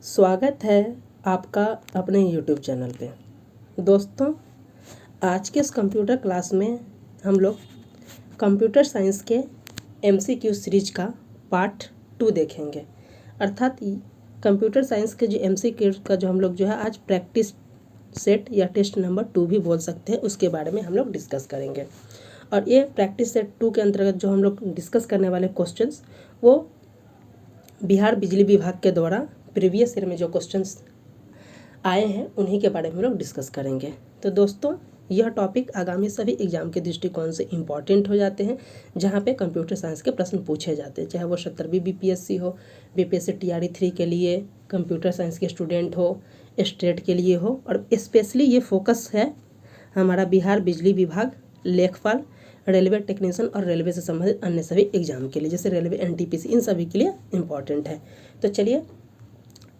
स्वागत है आपका अपने YouTube चैनल पे। दोस्तों, आज के इस कंप्यूटर क्लास में हम लोग कंप्यूटर साइंस के MCQ सीरीज का पार्ट 2 देखेंगे। अर्थात कंप्यूटर साइंस के जो MCQ का जो हम लोग जो है आज प्रैक्टिस सेट या टेस्ट नंबर 2 भी बोल सकते हैं, उसके बारे में हम लोग डिस्कस करेंगे। और ये प्रैक्टिस सेट 2 के अंतर्गत जो हम लोग डिस्कस करने वाले क्वेश्चंस वो बिहार बिजली विभाग के द्वारा प्रीवियस ईयर में जो क्वेश्चंस आए हैं उन्हीं के बारे में हम लोग डिस्कस करेंगे। तो दोस्तों, यह टॉपिक आगामी सभी एग्जाम के दृष्टिकोण से इम्पॉर्टेंट हो जाते हैं, जहां पे कंप्यूटर साइंस के प्रश्न पूछे जाते हैं, चाहे वो 70वीं BPSC हो, BPSC TRE 3 के लिए, कंप्यूटर साइंस के स्टूडेंट हो, स्टेट के लिए हो। और स्पेशली ये फोकस है हमारा बिहार बिजली विभाग, लेखपाल, रेलवे टेक्नीशियन और रेलवे से संबंधित अन्य सभी एग्जाम के लिए, जैसे रेलवे NTPC, इन सभी के लिए इम्पॉर्टेंट है। तो चलिए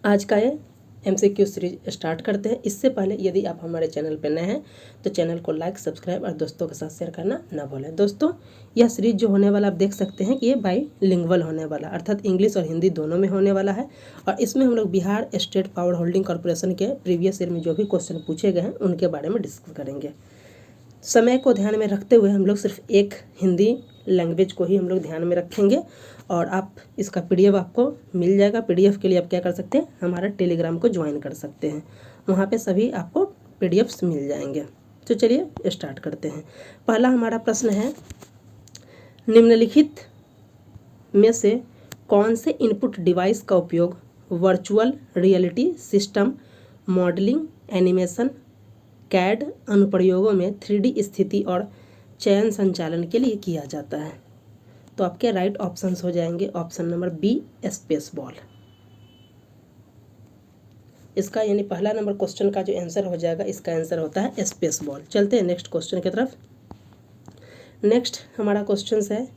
आज का ये MCQ सीरीज स्टार्ट करते हैं। इससे पहले यदि आप हमारे चैनल पर नए हैं तो चैनल को लाइक, सब्सक्राइब और दोस्तों के साथ शेयर करना ना भूलें। दोस्तों, यह सीरीज जो होने वाला आप देख सकते हैं कि ये बाईलिंगुअल होने वाला, अर्थात इंग्लिश और हिंदी दोनों में होने वाला है। और इसमें हम लोग Bihar state power holding corporation के प्रीवियस ईयर में जो भी क्वेश्चन पूछे गए हैं उनके बारे में डिस्कस करेंगे। समय को ध्यान में रखते हुए हम लोग सिर्फ एक हिंदी लैंग्वेज को ही हम लोग ध्यान में रखेंगे। और आप इसका PDF आपको मिल जाएगा। PDF के लिए आप क्या कर सकते हैं, हमारा टेलीग्राम को ज्वाइन कर सकते हैं, वहाँ पे सभी आपको PDFs मिल जाएंगे। तो चलिए स्टार्ट करते हैं। पहला हमारा प्रश्न है, निम्नलिखित में से कौन से इनपुट डिवाइस का उपयोग virtual reality system, modelling, animation, CAD अनुप्रयोगों में 3D स्थिति और चयन संचालन के लिए किया जाता है? तो आपके राइट ऑप्शंस हो जाएंगे option number B, space ball. इसका यानी पहला नंबर क्वेश्चन का जो आंसर हो जाएगा, इसका आंसर होता है स्पेस बॉल। चलते हैं नेक्स्ट क्वेश्चन की तरफ। नेक्स्ट हमारा क्वेश्चन है,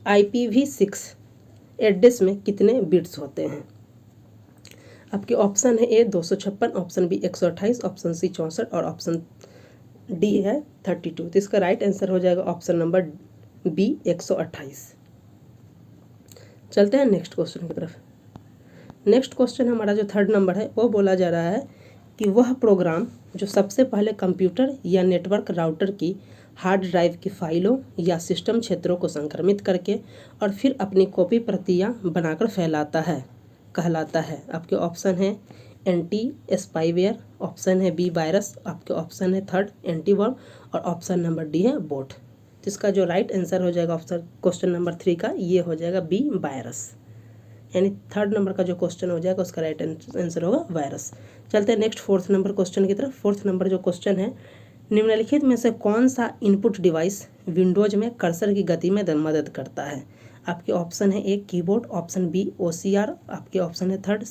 IPv6 एड्रेस में कितने बिट्स होते हैं? आपके ऑप्शन है A 256, option B 128, option C 64 और ऑप्शन D है 32। तो इसका राइट आंसर हो जाएगा ऑप्शन नंबर B 128। चलते हैं नेक्स्ट क्वेश्चन की तरफ। नेक्स्ट क्वेश्चन हमारा जो थर्ड नंबर है वो बोला जा रहा है कि वह प्रोग्राम जो सबसे पहले कंप्यूटर या नेटवर्क राउटर की हार्ड ड्राइव की फाइलों या सिस्टम क्षेत्रों को संक्रमित करके और फिर अपनी कॉपी प्रतियां बनाकर फैलाता है कहलाता है। आपके ऑप्शन है एंटी स्पाईवेयर, ऑप्शन है B वायरस, आपके ऑप्शन है थर्ड एंटीवर्म और ऑप्शन नंबर D है बोट। तो इसका जो राइट आंसर हो जाएगा ऑप्शन क्वेश्चन नंबर 3 का, ये हो जाएगा B वायरस। यानी थर्ड नंबर का जो क्वेश्चन हो जाएगा उसका राइट आंसर होगा वायरस। चलते हैं नेक्स्ट फोर्थ नंबर क्वेश्चन की तरफ। फोर्थ नंबर जो क्वेश्चन है, निम्नलिखित में से कौन सा इनपुट डिवाइस विंडोज में कर्सर की गति में मदद करता है? आपके ऑप्शन है A keyboard, option B OCR, आपके ऑप्शन है थर्ड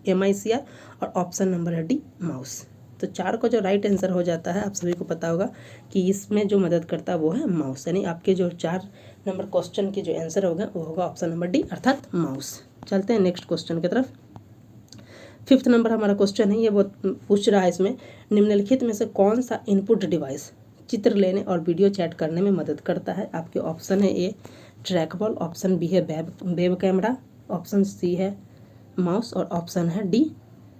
MICR और ऑप्शन नंबर है D माउस। तो 4 को जो राइट आंसर हो जाता है, आप सभी को पता होगा कि इसमें जो मदद करता है वो है माउस। यानी आपके जो 4 नंबर क्वेश्चन के जो आंसर होगा वो होगा ऑप्शन नंबर D अर्थात माउस। चलते हैं नेक्स्ट क्वेश्चन की तरफ। फिफ्थ नंबर हमारा क्वेश्चन है, ये वो पूछ रहा है इसमें, निम्नलिखित में से कौन सा इनपुट डिवाइस चित्र लेने और वीडियो चैट करने में मदद करता है? आपके ऑप्शन है A ट्रैकबॉल, ऑप्शन B है वेब कैमरा, ऑप्शन C है माउस और ऑप्शन है D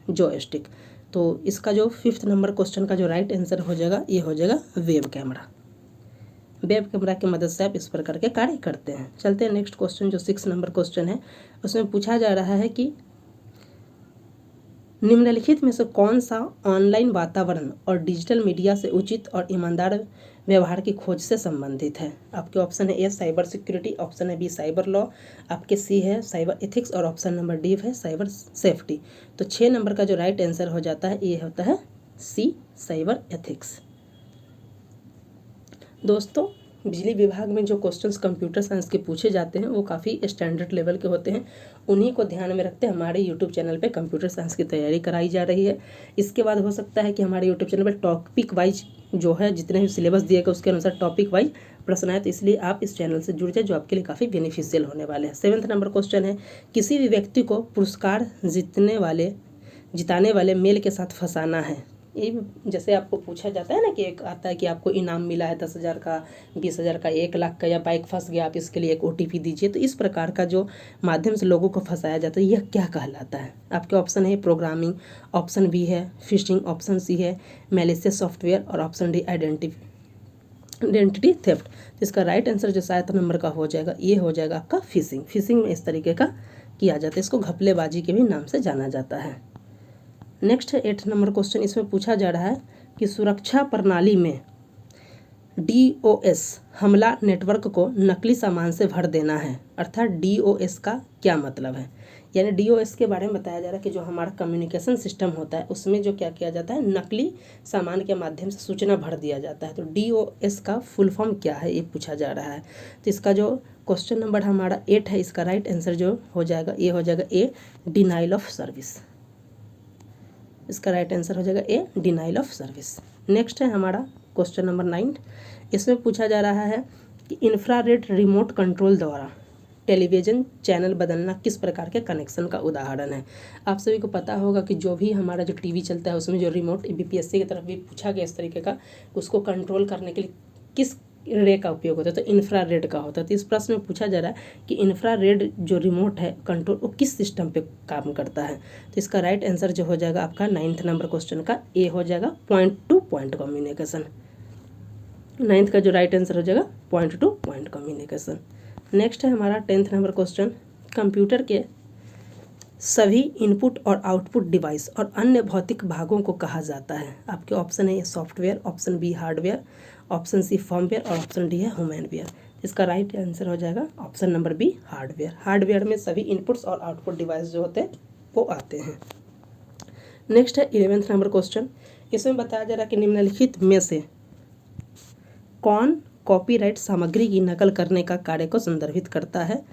जॉयस्टिक। तो इसका जो फिफ्थ नंबर क्वेश्चन का जो राइट आंसर हो जाएगा, ये हो जाएगा वेब कैमरा। वेब कैमरा की मदद से आप इस प्रकार के कार्य करते हैं। चलते हैं नेक्स्ट क्वेश्चन जो 6 नंबर क्वेश्चन है, उसमें पूछा जा रहा है कि निम्नलिखित में से कौन सा ऑनलाइन वातावरण और डिजिटल मीडिया से उचित और ईमानदार व्यवहार की खोज से संबंधित है? आपके ऑप्शन है A साइबर सिक्योरिटी, ऑप्शन है B साइबर लॉ, आपके C है साइबर एथिक्स और ऑप्शन नंबर D है साइबर सेफ्टी। तो 6 नंबर का जो राइट आंसर हो जाता है ये होता है C साइबर एथिक्स। दोस्तों, बिजली विभाग में जो क्वेश्चंस कंप्यूटर साइंस के पूछे जाते हैं वो काफ़ी स्टैंडर्ड लेवल के होते हैं। उन्हीं को ध्यान में रखते हमारे यूट्यूब चैनल पे कंप्यूटर साइंस की तैयारी कराई जा रही है। इसके बाद हो सकता है कि हमारे यूट्यूब चैनल पे टॉपिक वाइज जो है, जितने भी सिलेबस दिए गए उसके अनुसार टॉपिक वाइज प्रश्न आए, तो इसलिए आप इस चैनल से जुड़ जाए, जो आपके लिए काफ़ी बेनिफिशियल होने वाले हैं। 7th नंबर क्वेश्चन है, किसी भी व्यक्ति को पुरस्कार जिताने वाले मेल के साथ फंसाना है ये भी जैसे आपको पूछा जाता है ना कि एक आता है कि आपको इनाम मिला है 10,000 का, 20,000 का, 1 लाख का, या बाइक फंस गया आप इसके लिए एक OTP दीजिए। तो इस प्रकार का जो माध्यम से लोगों को फंसाया जाता है यह क्या कहलाता है? आपके ऑप्शन है प्रोग्रामिंग, ऑप्शन बी है फिशिंग, ऑप्शन सी है मैलिशियस सॉफ्टवेयर और ऑप्शन डी आइडेंटिटी थेफ्ट। तो इसका राइट आंसर जो 7 नंबर का हो जाएगा ये हो जाएगा आपका फिशिंग। फिशिंग में इस तरीके का किया जाता है, इसको घपलेबाजी के भी नाम से जाना जाता है। नेक्स्ट है 8 नंबर क्वेश्चन। इसमें पूछा जा रहा है कि सुरक्षा प्रणाली में DOS हमला नेटवर्क को नकली सामान से भर देना है, अर्थात DOS का क्या मतलब है? यानी DOS के बारे में बताया जा रहा है कि जो हमारा कम्युनिकेशन सिस्टम होता है उसमें जो क्या किया जाता है, नकली सामान के माध्यम से सूचना भर दिया जाता है। तो DOS का फुल फॉर्म क्या है ये पूछा जा रहा है। तो इसका जो क्वेश्चन नंबर हमारा 8 है, इसका राइट आंसर जो हो जाएगा ये हो जाएगा ए, डिनाइल ऑफ सर्विस। इसका राइट आंसर हो जाएगा ए, डिनाइल ऑफ सर्विस। नेक्स्ट है हमारा क्वेश्चन नंबर 9। इसमें पूछा जा रहा है कि इंफ्रारेड रिमोट कंट्रोल द्वारा टेलीविज़न चैनल बदलना किस प्रकार के कनेक्शन का उदाहरण है? आप सभी को पता होगा कि जो भी हमारा जो टीवी चलता है उसमें जो रिमोट BPSC की तरफ भी पूछा गया इस तरीके का, उसको कंट्रोल करने के लिए किस रे का उपयोग होता है? तो इंफ्रारेड का होता है। तो इस प्रश्न में पूछा जा रहा है कि इंफ्रारेड जो रिमोट है कंट्रोल वो किस सिस्टम पे काम करता है? तो इसका राइट आंसर जो हो जाएगा आपका 9th नंबर क्वेश्चन का ए हो जाएगा, point two point communication. 9th का जो राइट आंसर हो जाएगा point two point communication. Next है हमारा 10th नंबर क्वेश्चन। कंप्यूटर के सभी इनपुट और आउटपुट डिवाइस और अन्य भौतिक भागों को कहा जाता है। आपके ऑप्शन है software, option B hardware, option C firmware और ऑप्शन डी है ह्यूमनवेयर। इसका राइट आंसर हो जाएगा option number B hardware. Hardware में सभी इनपुट्स और आउटपुट डिवाइस जो होते हैं वो आते हैं। नेक्स्ट है 11th नंबर क्वेश्चन। इसमें बताया जा रहा है कि निम्नलिखित में से कौन कॉपीराइट सामग्री की नकल करने का कार्य को संदर्भित करता है?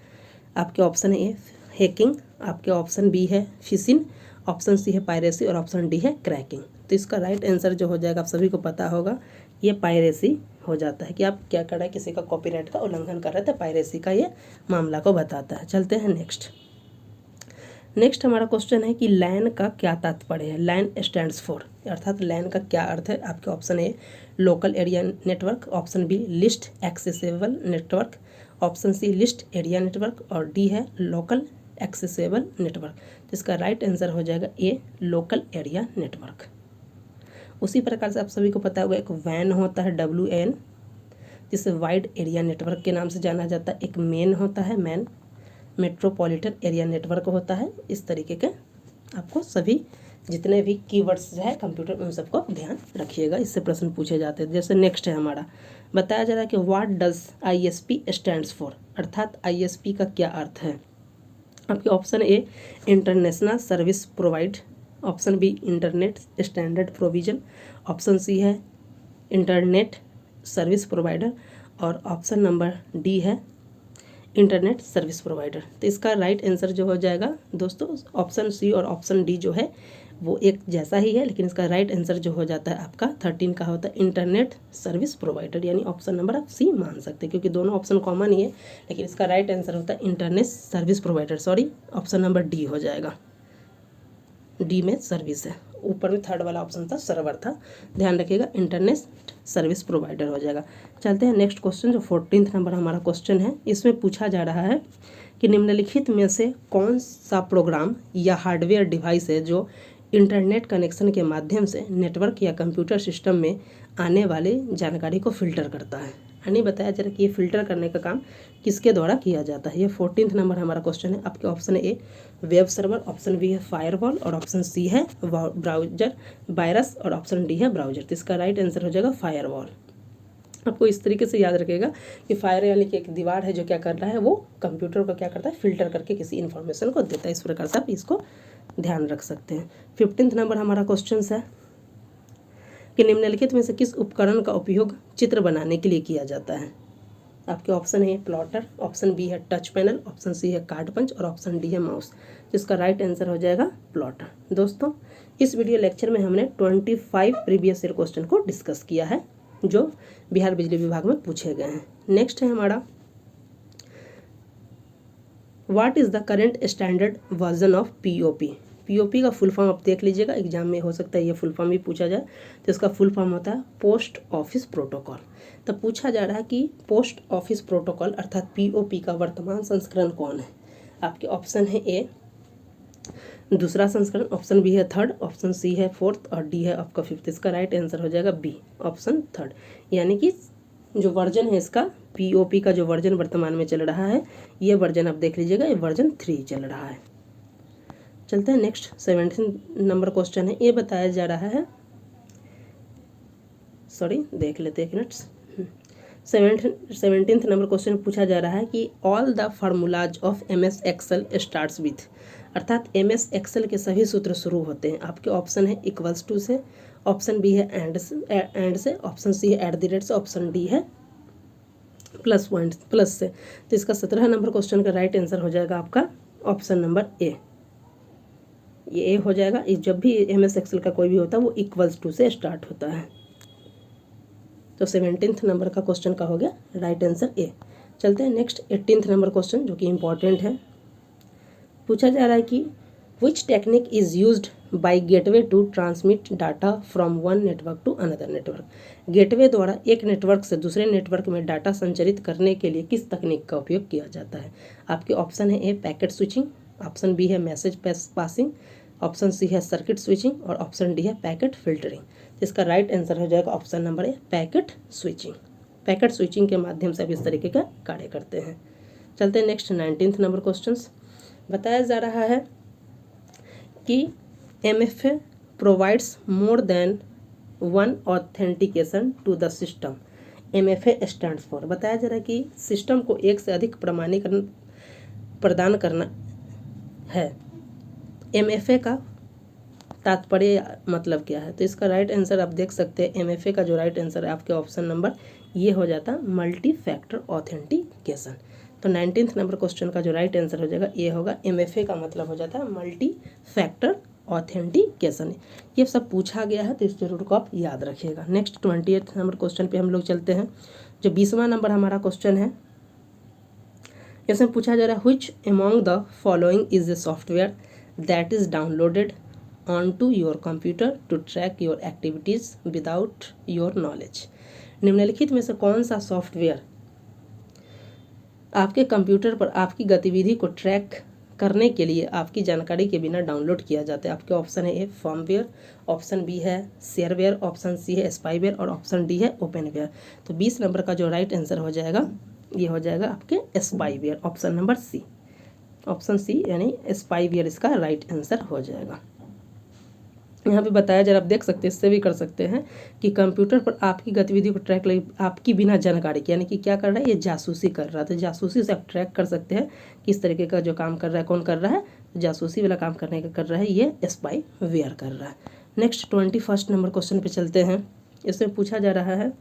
आपके ऑप्शन है ए हैकिंग, आपके ऑप्शन बी है फिशिंग, ऑप्शन सी है पायरेसी और ऑप्शन डी है क्रैकिंग। तो इसका राइट आंसर जो हो जाएगा आप सभी को पता होगा ये पायरेसी हो जाता है कि आप क्या कर रहे हैं, किसी का कॉपीराइट का उल्लंघन कर रहे थे, पायरेसी का ये मामला को बताता है। चलते हैं नेक्स्ट हमारा क्वेश्चन है कि लैन का क्या तात्पर्य है? लैन स्टैंड्स फॉर, अर्थात लैन का क्या अर्थ है? आपके option A local area network, option B list accessible network, option C list area network और डी है लोकल एक्सेसिबल नेटवर्क। तो इसका राइट आंसर हो जाएगा ए, लोकल एरिया नेटवर्क। उसी प्रकार से आप सभी को पता होगा एक वैन होता है WAN, जिसे वाइड एरिया नेटवर्क के नाम से जाना जाता है। एक मेन होता है मैन, मेट्रोपॉलिटन एरिया नेटवर्क होता है। इस तरीके के आपको सभी जितने भी कीवर्ड्स जो है कंप्यूटर उन सबको ध्यान रखिएगा, इससे प्रश्न पूछे जाते हैं। जैसे नेक्स्ट है हमारा बताया जा रहा है कि what does ISP stands for, अर्थात ISP का क्या अर्थ है? आपके option A international service provide, option B internet standard provision, option C है इंटरनेट सर्विस प्रोवाइडर और ऑप्शन नंबर डी है इंटरनेट सर्विस प्रोवाइडर। तो इसका राइट आंसर जो हो जाएगा दोस्तों ऑप्शन सी और ऑप्शन डी जो है वो एक जैसा ही है, लेकिन इसका राइट आंसर जो हो जाता है आपका 13 का होता है इंटरनेट सर्विस प्रोवाइडर, यानी ऑप्शन नंबर आप सी मान सकते हैं क्योंकि दोनों ऑप्शन कॉमन ही है, लेकिन इसका राइट आंसर होता है internet service provider. Sorry, option number D हो जाएगा, डी में सर्विस है, ऊपर में थर्ड वाला ऑप्शन था सर्वर था, ध्यान रखिएगा इंटरनेट सर्विस प्रोवाइडर हो जाएगा। चलते हैं नेक्स्ट क्वेश्चन जो 14th नंबर हमारा क्वेश्चन है। इसमें पूछा जा रहा है कि निम्नलिखित में से कौन सा प्रोग्राम या हार्डवेयर डिवाइस है जो इंटरनेट कनेक्शन के माध्यम से नेटवर्क या कंप्यूटर सिस्टम में आने वाली जानकारी को फिल्टर करता है? यानी बताया जा रहा है कि ये फिल्टर करने का काम किसके द्वारा किया जाता है। ये 14th नंबर हमारा क्वेश्चन है। आपके option A web server, option B है फायरवॉल और ऑप्शन सी है ब्राउजर वायरस और ऑप्शन डी है ब्राउजर। तो इसका राइट आंसर हो जाएगा फायरवॉल। आपको इस तरीके से याद रखेगा कि फायर यानी कि एक दीवार है जो क्या कर रहा है, वो कंप्यूटर को क्या करता है, फिल्टर करके किसी इन्फॉर्मेशन को देता है। इस प्रकार से आप इसको ध्यान रख सकते हैं। 15th नंबर हमारा क्वेश्चन है कि निम्नलिखित में से किस उपकरण का उपयोग चित्र बनाने के लिए किया जाता है? आपके ऑप्शन है प्लॉटर, ऑप्शन बी है टच पैनल, ऑप्शन सी है कार्ड पंच और ऑप्शन डी है माउस। जिसका राइट आंसर हो जाएगा प्लॉटर। दोस्तों इस वीडियो लेक्चर में हमने 25 प्रीवियस ईयर क्वेश्चन को डिस्कस किया है जो बिहार बिजली विभाग में पूछे गए हैं। नेक्स्ट है हमारा what is the current standard version of POP। POP का फुल फॉर्म आप देख लीजिएगा, एग्जाम में हो सकता है ये फुल फॉर्म भी पूछा जाए। तो इसका फुल फॉर्म होता है पोस्ट ऑफिस प्रोटोकॉल। तो पूछा जा रहा है कि पोस्ट ऑफिस प्रोटोकॉल अर्थात पीओपी का वर्तमान संस्करण कौन है। आपके ऑप्शन है ए दूसरा संस्करण, ऑप्शन बी है थर्ड, ऑप्शन सी है फोर्थ और डी है आपका फिफ्थ। इसका राइट आंसर हो जाएगा बी ऑप्शन थर्ड। यानी कि जो वर्जन है इसका पीओपी का जो वर्जन वर्तमान में चल रहा है ये वर्जन आप देख लीजिएगा, ये वर्जन 3 चल रहा है। चलते हैं नेक्स्ट 17 नंबर क्वेश्चन है। ये बताया जा रहा है, सॉरी देख लेते हैं एक मिनट। 17th नंबर क्वेश्चन पूछा जा रहा है कि all the formulas of MS excel starts with, अर्थात MS एक्सेल के सभी सूत्र शुरू होते हैं। आपके ऑप्शन है इक्वल्स टू से, ऑप्शन बी है एंड से, ऑप्शन सी है एट द रेट से, ऑप्शन डी है प्लस से। तो इसका 17 नंबर क्वेश्चन का राइट आंसर हो जाएगा आपका ऑप्शन नंबर ए। ये ए हो जाएगा। जब भी MS एक्सेल का कोई भी होता है वो इक्वल्स टू से स्टार्ट होता है। तो 17th नंबर का क्वेश्चन का हो गया राइट आंसर ए। चलते हैं नेक्स्ट 18th नंबर क्वेश्चन जो कि इम्पॉर्टेंट है। पूछा जा रहा है कि which technique is used by gateway to transmit data from one network to another network. Gateway द्वारा एक नेटवर्क से दूसरे नेटवर्क में डाटा संचारित करने के लिए किस तकनीक का उपयोग किया जाता है। आपके ऑप्शन है ए पैकेट स्विचिंग, ऑप्शन बी है मैसेज पासिंग, ऑप्शन सी है सर्किट स्विचिंग और ऑप्शन डी है पैकेट फिल्टरिंग। इसका राइट आंसर हो जाएगा ऑप्शन नंबर ए पैकेट स्विचिंग। पैकेट स्विचिंग के माध्यम से आप इस तरीके का कार्य करते हैं। चलते हैं नेक्स्ट 19th नंबर क्वेश्चंस। बताया जा रहा है कि MFA provides more than one authentication to the system. MFA stands for, बताया जा रहा है कि सिस्टम को एक से अधिक प्रमाणीकरण प्रदान करना है। MFA का तात्पर्य मतलब क्या है। तो इसका राइट आंसर आप देख सकते हैं, MFA का जो राइट आंसर है आपके ऑप्शन नंबर ये हो जाता है मल्टी फैक्टर ऑथेंटिकेशन। तो 19th नंबर क्वेश्चन का जो राइट आंसर हो जाएगा ये होगा MFA का मतलब हो जाता है मल्टी फैक्टर ऑथेंटिकेशन। ये सब पूछा गया है तो इस जरूर को आप याद रखिएगा। नेक्स्ट 28th नंबर क्वेश्चन पे हम लोग चलते हैं। जो 20वां नंबर हमारा क्वेश्चन है, इसमें पूछा जा रहा है which among the following is a software that is downloaded onto your computer to track your activities without your knowledge। निम्नलिखित में से कौन सा सॉफ्टवेयर आपके कंप्यूटर पर आपकी गतिविधि को ट्रैक करने के लिए आपकी जानकारी के बिना डाउनलोड किया जाता है। आपके ऑप्शन है ए फर्मवेयर, ऑप्शन बी है शेयरवेयर, ऑप्शन सी है स्पाईवेयर और ऑप्शन डी है ओपनवेयर। तो 20 नंबर का जो राइट आंसर हो जाएगा ये हो जाएगा आपके spyware, option number C. Option C यानी स्पाईवेयर इसका राइट आंसर हो जाएगा। यहाँ पे बताया जा रहा है, आप देख सकते हैं, इससे भी कर सकते हैं कि कंप्यूटर पर आपकी गतिविधि को ट्रैक आपकी बिना जानकारी के, यानी कि क्या कर रहा है ये जासूसी कर रहा है। तो जासूसी से आप ट्रैक कर सकते हैं किस तरीके का जो काम कर रहा है, कौन कर रहा है, जासूसी वाला काम करने का कर रहा है ये स्पाईवेयर कर रहा है। नेक्स्ट 21st नंबर क्वेश्चन पे चलते हैं। इसमें पूछा जा रहा है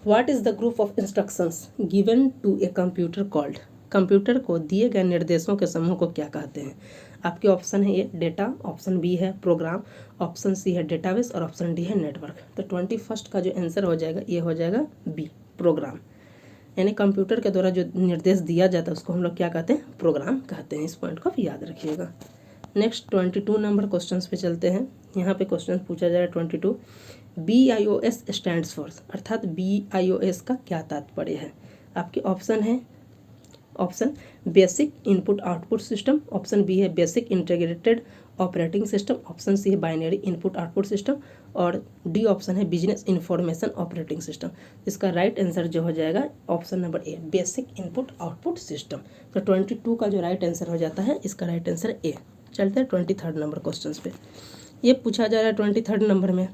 what is the group of instructions given to a computer called. Computer को दिए गए निर्देशों के समूह को क्या कहते हैं। आपके ऑप्शन है ए डेटा, ऑप्शन बी है प्रोग्राम, ऑप्शन सी है डेटाबेस और ऑप्शन डी है नेटवर्क। तो 21st का जो आंसर हो जाएगा ये हो जाएगा बी प्रोग्राम। यानी कंप्यूटर के द्वारा जो निर्देश दिया जाता है उसको हम लोग क्या कहते हैं, प्रोग्राम कहते हैं। इस पॉइंट को आप याद रखिएगा। नेक्स्ट 22 नंबर क्वेश्चन पे चलते हैं। यहाँ पे क्वेश्चन पूछा जा रहा है 22 BIOS स्टैंड्स फॉर, अर्थात BIOS का क्या तात्पर्य है। आपके ऑप्शन है option basic input output system, option B है basic integrated operating system, option C है बाइनरी इनपुट आउटपुट सिस्टम और डी ऑप्शन है बिजनेस इंफॉर्मेशन ऑपरेटिंग सिस्टम। इसका राइट आंसर जो हो जाएगा option number A basic input output system. तो 22 का जो राइट आंसर हो जाता है इसका राइट आंसर ए। चलते हैं 23rd नंबर क्वेश्चन पे। ये पूछा जा रहा है 23rd नंबर में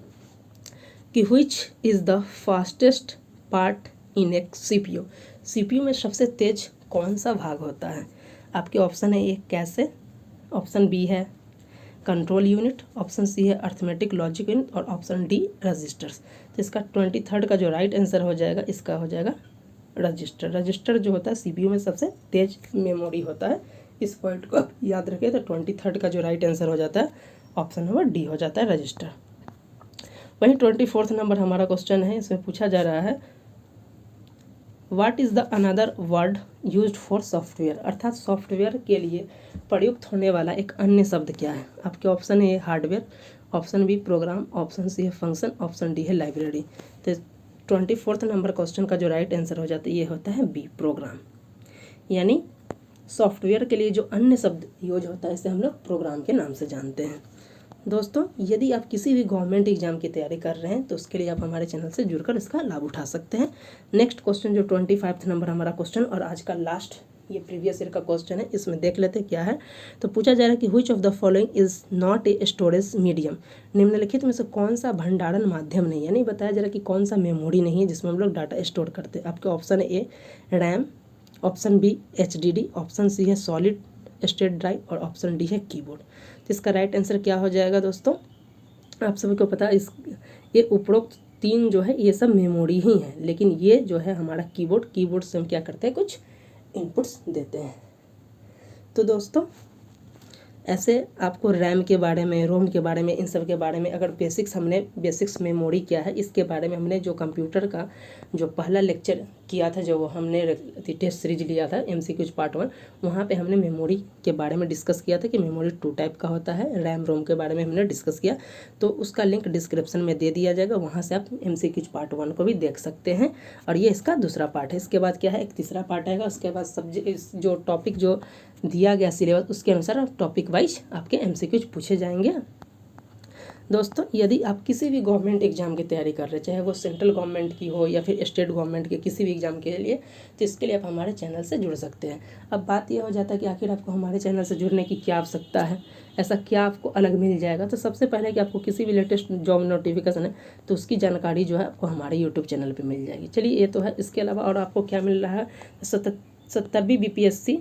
कि which is the fastest part in A CPU। CPU में सबसे तेज कौन सा भाग होता है। आपके ऑप्शन है ए कैसे, ऑप्शन बी है कंट्रोल यूनिट, ऑप्शन सी है अर्थमेटिक लॉजिक यूनिट और ऑप्शन डी रजिस्टर्स। तो इसका 23rd का जो राइट आंसर हो जाएगा इसका हो जाएगा रजिस्टर। रजिस्टर जो होता है CPU में सबसे तेज मेमोरी होता है। इस पॉइंट को आप याद रखें। तो 23rd का जो राइट आंसर हो जाता है ऑप्शन नंबर डी हो जाता है रजिस्टर। वहीं 24th नंबर हमारा क्वेश्चन है। इसमें पूछा जा रहा है what is the another word used for software, अर्थात सॉफ्टवेयर के लिए प्रयुक्त होने वाला एक अन्य शब्द क्या है। आपके option A hardware, option B program, option C है फंक्शन, ऑप्शन डी है लाइब्रेरी। तो 24 नंबर क्वेश्चन का जो राइट आंसर हो जाता है ये होता है बी प्रोग्राम। यानी सॉफ्टवेयर के लिए जो अन्य शब्द यूज होता है इसे हम लोग प्रोग्राम के नाम से जानते हैं। दोस्तों, यदि आप किसी भी गवर्नमेंट एग्जाम की तैयारी कर रहे हैं तो उसके लिए आप हमारे चैनल से जुड़कर इसका लाभ उठा सकते हैं। नेक्स्ट क्वेश्चन जो 25 नंबर हमारा क्वेश्चन और आज का लास्ट ये प्रीवियस ईयर का क्वेश्चन है, इसमें देख लेते हैं क्या है। तो पूछा जा रहा है कि which of the following is not a storage medium, निम्नलिखित में से कौन सा भंडारण माध्यम नहीं, यानी बताया जा रहा है कि कौन सा मेमोरी नहीं है जिसमें हम लोग डाटा स्टोर करते हैं। आपके ऑप्शन है A RAM, option B HDD, option C है सॉलिड स्टेट ड्राइव और ऑप्शन डी है कीबोर्ड। तो इसका राइट आंसर क्या हो जाएगा दोस्तों, आप सभी को पता है ये उपरोक्त तीन जो है ये सब मेमोरी ही हैं, लेकिन ये जो है हमारा कीबोर्ड से हम क्या करते हैं, कुछ इनपुट्स देते हैं। तो दोस्तों, ऐसे आपको रैम के बारे में, रोम के बारे में, इन सब के बारे में अगर बेसिक्स मेमोरी क्या है इसके बारे में हमने जो कंप्यूटर का जो पहला लेक्चर किया था, जो हमने टेस्ट सीरीज लिया था MCQs पार्ट 1, वहाँ पे हमने मेमोरी के बारे में डिस्कस किया था कि मेमोरी 2 टाइप का होता है। रैम रोम के बारे में हमने डिस्कस किया, तो उसका लिंक डिस्क्रिप्शन में दे दिया जाएगा, वहाँ से आप MCQs पार्ट 1 को भी देख सकते हैं। और ये इसका दूसरा पार्ट है। इसके बाद क्या है, एक तीसरा पार्ट आएगा। उसके बाद सब्जेक्ट जो टॉपिक जो दिया गया सिलेबस उसके अनुसार टॉपिक वाइज आपके MCQs पूछे जाएंगे। दोस्तों, यदि आप किसी भी गवर्नमेंट एग्जाम की तैयारी कर रहे हैं, चाहे वो सेंट्रल गवर्नमेंट की हो या फिर स्टेट गवर्नमेंट के किसी भी एग्जाम के लिए, तो इसके लिए आप हमारे चैनल से जुड़ सकते हैं। अब बात यह हो जाता है कि आखिर आपको हमारे चैनल से जुड़ने की क्या आवश्यकता है, ऐसा क्या आपको अलग मिल जाएगा। तो सबसे पहले कि आपको किसी भी लेटेस्ट जॉब नोटिफिकेशन है तो उसकी जानकारी जो है आपको हमारे यूट्यूब चैनल पर मिल जाएगी। चलिए, ये तो है। इसके अलावा और आपको क्या मिल रहा है, 70वीं BPSC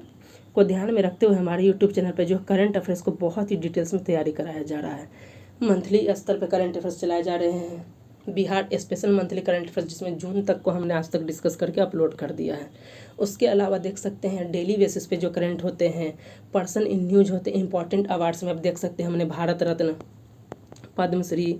को ध्यान में रखते हुए हमारे यूट्यूब चैनल पर जो करंट अफेयर्स को बहुत ही डिटेल्स में तैयारी कराया जा रहा है। मंथली स्तर पर करंट अफेयर्स चलाए जा रहे हैं। Bihar special monthly current affairs जिसमें जून तक को हमने आज तक डिस्कस करके अपलोड कर दिया है। उसके अलावा देख सकते हैं डेली बेसिस पे जो करंट होते हैं, पर्सन इन न्यूज होते हैं, इंपॉर्टेंट अवार्ड्स में आप देख सकते हैं हमने भारत रत्न, पद्मश्री,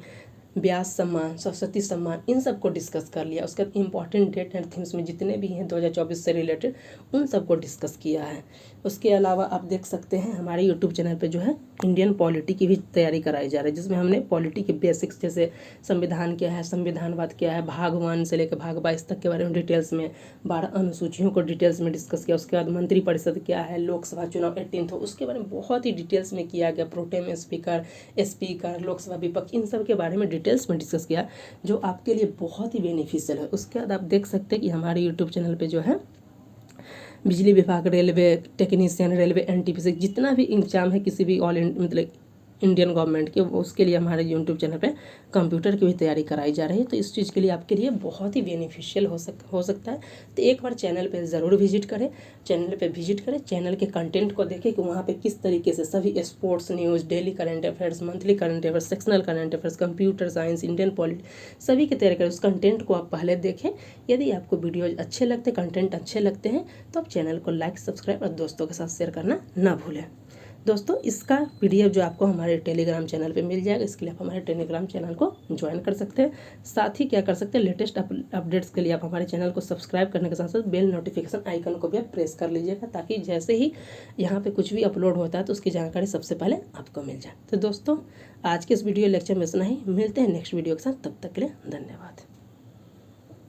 व्यास सम्मान, सरस्वती सम्मान, इन सब को डिस्कस कर लिया। उसके बाद इंपॉर्टेंट डेट एंड थीम्स में जितने भी हैं 2024 से रिलेटेड उन सब को डिस्कस किया है। उसके अलावा आप देख सकते हैं हमारे यूट्यूब चैनल पे जो है इंडियन पॉलिटी की भी तैयारी कराई जा रही है, जिसमें हमने पॉलिटी के बेसिक्स जैसे संविधान क्या है, संविधानवाद क्या है, भाग 1 से लेकर भाग 22 तक के बारे में डिटेल्स में, 12 अनुसूचियों को डिटेल्स में डिस्कस किया। उसके बाद मंत्रिपरिषद क्या है, लोकसभा चुनाव 18 हो उसके बारे में बहुत ही डिटेल्स में किया गया। प्रोटेम स्पीकर, लोकसभा विपक्ष, इन सब के बारे में डिटेल्स में डिस्कस किया, जो आपके लिए बहुत ही बेनिफिशियल है। उसके बाद आप देख सकते हैं कि हमारे यूट्यूब चैनल पे जो है बिजली विभाग, रेलवे टेक्नीशियन, रेलवे NTPC जितना भी एग्जाम है किसी भी मतलब इंडियन गवर्नमेंट के, उसके लिए हमारे यूट्यूब चैनल पे कंप्यूटर की भी तैयारी कराई जा रही है। तो इस चीज़ के लिए आपके लिए बहुत ही बेनिफिशियल हो सकता है। तो एक बार चैनल पे ज़रूर विजिट करें, चैनल के कंटेंट को देखें कि वहाँ पे किस तरीके से सभी sports news, daily current affairs, monthly current affairs, sectional current affairs, computer science, Indian polity, सभी की तैयारी करें। उस कंटेंट को आप पहले देखें। यदि आपको वीडियो अच्छे लगते, कंटेंट अच्छे लगते हैं तो आप चैनल को लाइक, सब्सक्राइब और दोस्तों के साथ शेयर करना ना भूलें। दोस्तों, इसका PDF जो आपको हमारे टेलीग्राम चैनल पे मिल जाएगा, इसके लिए आप हमारे टेलीग्राम चैनल को ज्वाइन कर सकते हैं। साथ ही क्या कर सकते हैं, लेटेस्ट अपडेट्स के लिए आप हमारे चैनल को सब्सक्राइब करने के साथ साथ बेल नोटिफिकेशन आइकन को भी आप प्रेस कर लीजिएगा, ताकि जैसे ही यहाँ पे कुछ भी अपलोड होता है तो उसकी जानकारी सबसे पहले आपको मिल जाए। तो दोस्तों, आज के इस वीडियो लेक्चर में इतना ही। मिलते हैं नेक्स्ट वीडियो के साथ, तब तक के लिए धन्यवाद।